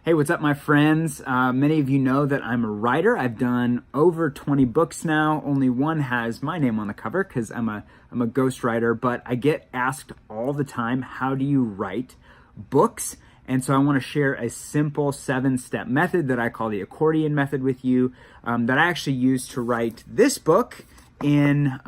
Hey, what's up, my friends? Many of you know that I'm a writer. I've done over 20 books now. Only one has my name on the cover because I'm a ghostwriter, but I get asked all the time, how do you write books? And so I want to share a simple 7-step method that I call the Accordion Method with you that I actually used to write this book in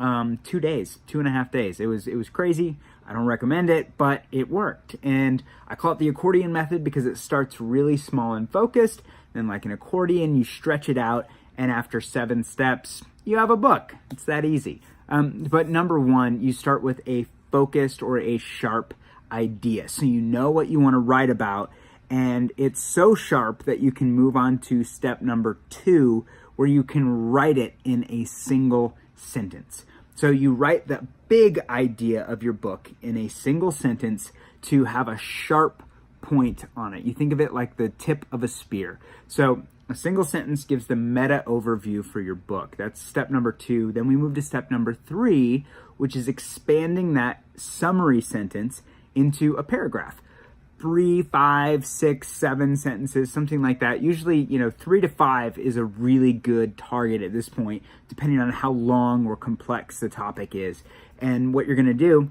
2 days, 2.5 days. It was crazy. I don't recommend it, but it worked. And I call it the Accordion Method because it starts really small and focused. Then like an accordion, you stretch it out, and after 7 steps, you have a book. It's that easy. But number one, you start with a focused or a sharp idea. So you know what you want to write about, and it's so sharp that you can move on to step number 2, where you can write it in a single sentence. So you write the big idea of your book in a single sentence to have a sharp point on it. You think of it like the tip of a spear. So a single sentence gives the meta overview for your book. That's step number 2. Then we move to step number 3, which is expanding that summary sentence into a paragraph. 3, 5, 6, 7 sentences, something like that. Usually, 3 to 5 is a really good target at this point, depending on how long or complex the topic is. And what you're going to do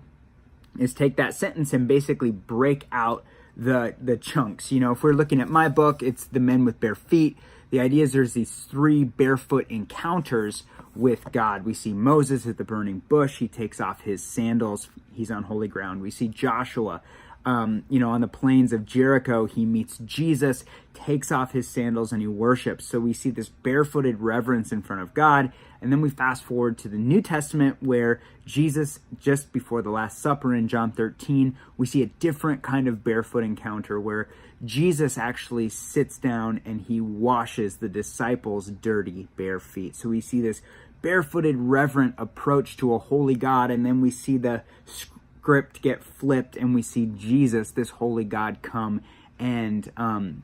is take that sentence and basically break out the chunks. If we're looking at my book, it's the men with bare feet. The idea is there's these 3 barefoot encounters with God. We see Moses at the burning bush. He takes off his sandals. He's on holy ground. We see Joshua on the plains of Jericho. He meets Jesus, takes off his sandals, and he worships. So we see this barefooted reverence in front of God. And then we fast forward to the New Testament, where Jesus, just before the Last Supper in John 13, we see a different kind of barefoot encounter where Jesus actually sits down and he washes the disciples' dirty bare feet. So we see this barefooted, reverent approach to a holy God. And then we see the script get flipped and we see Jesus, this holy God, come and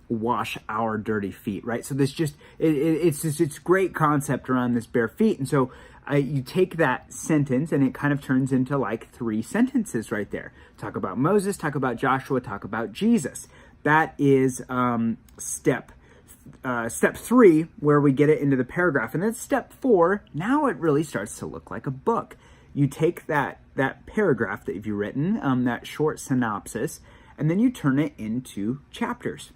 wash our dirty feet, right? So this it's great concept around this bare feet. And so you take that sentence and it kind of turns into like 3 sentences right there. Talk about Moses, talk about Joshua, talk about Jesus. That is step 3, where we get it into the paragraph. And then step 4, now it really starts to look like a book. You take that paragraph that you've written, that short synopsis, and then you turn it into chapters.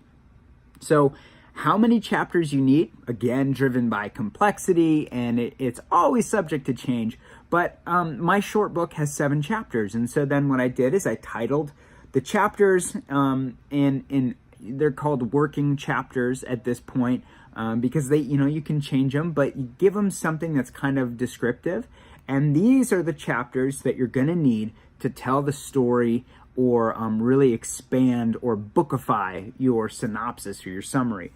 So how many chapters you need, again, driven by complexity, and it's always subject to change. But my short book has 7 chapters. And so then what I did is I titled the chapters, and they're called working chapters at this point, because they, you can change them, but you give them something that's kind of descriptive. And these are the chapters that you're going to need to tell the story or really expand or bookify your synopsis or your summary.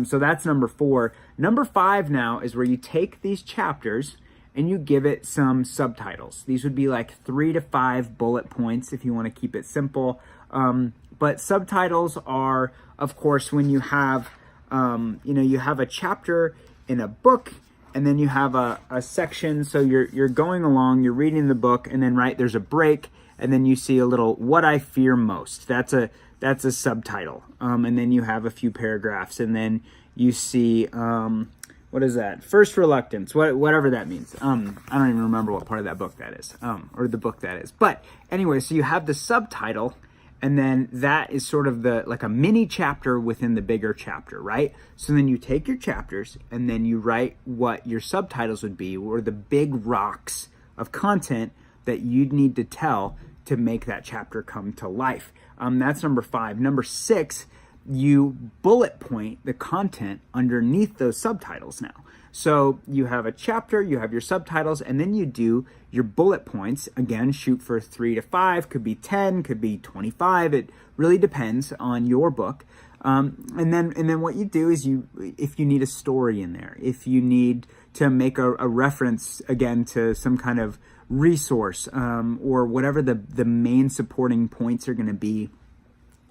So that's number 4. Number 5 now is where you take these chapters and you give it some subtitles. These would be like 3 to 5 bullet points if you want to keep it simple. But subtitles are, of course, when you have, you have a chapter in a book, and then you have a section. So you're going along, you're reading the book, and then there's a break, and then you see a little "What I Fear Most." That's a subtitle. And then you have a few paragraphs, and then you see what is that? First Reluctance, whatever that means. I don't even remember what part of that book that is, or the book that is. But anyway, so you have the subtitle. And then that is sort of like a mini chapter within the bigger chapter, right? So then you take your chapters and then you write what your subtitles would be, or the big rocks of content that you'd need to tell to make that chapter come to life. That's number 5. Number 6, you bullet point the content underneath those subtitles now. So you have a chapter, you have your subtitles, and then you do your bullet points. Again, shoot for 3 to 5, could be 10, could be 25. It really depends on your book. And then what you do is if you need a story in there, if you need to make a reference again to some kind of resource, or whatever the main supporting points are going to be.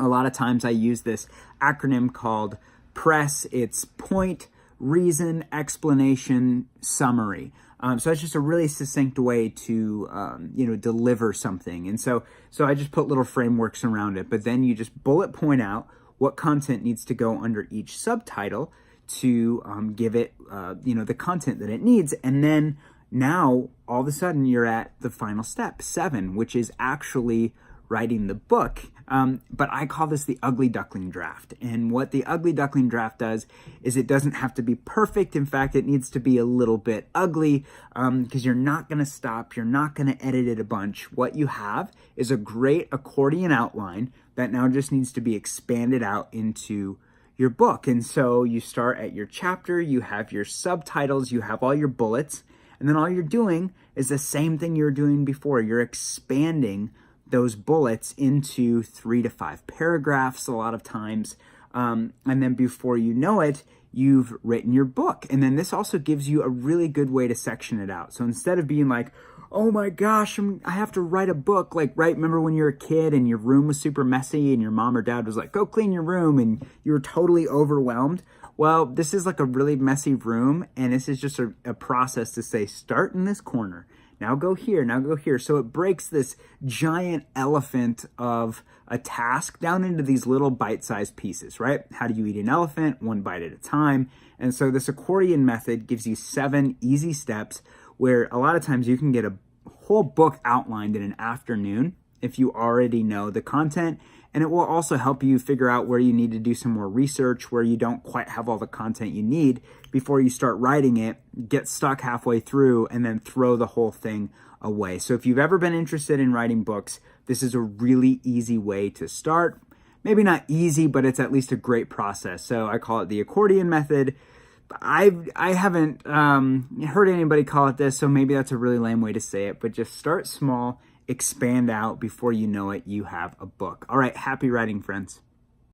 A lot of times I use this acronym called PRESS. It's point, reason, explanation, summary. So it's just a really succinct way to, deliver something. And so I just put little frameworks around it, but then you just bullet point out what content needs to go under each subtitle to give it, the content that it needs. And then now all of a sudden you're at the final step, 7, which is actually writing the book. But I call this the ugly duckling draft. And what the ugly duckling draft does is it doesn't have to be perfect. In fact, it needs to be a little bit ugly because you're not going to stop. You're not going to edit it a bunch. What you have is a great accordion outline that now just needs to be expanded out into your book. And so you start at your chapter, you have your subtitles, you have all your bullets, and then all you're doing is the same thing you were doing before. You're expanding those bullets into 3 to 5 paragraphs a lot of times. And then before you know it, you've written your book. And then this also gives you a really good way to section it out. So instead of being like, oh my gosh, I have to write a book, remember when you were a kid and your room was super messy and your mom or dad was like, go clean your room, and you were totally overwhelmed? Well, this is like a really messy room, and this is just a process to say, start in this corner. Now go here, now go here. So it breaks this giant elephant of a task down into these little bite-sized pieces, right? How do you eat an elephant? 1 bite at a time. And so this accordion method gives you 7 easy steps where a lot of times you can get a whole book outlined in an afternoon if you already know the content. And it will also help you figure out where you need to do some more research, where you don't quite have all the content you need before you start writing it, get stuck halfway through, and then throw the whole thing away. So if you've ever been interested in writing books, this is a really easy way to start. Maybe not easy, but it's at least a great process. So I call it the accordion method. I haven't heard anybody call it this, so maybe that's a really lame way to say it, but just start small, expand out. Before you know it, you have a book. All right, happy writing, friends.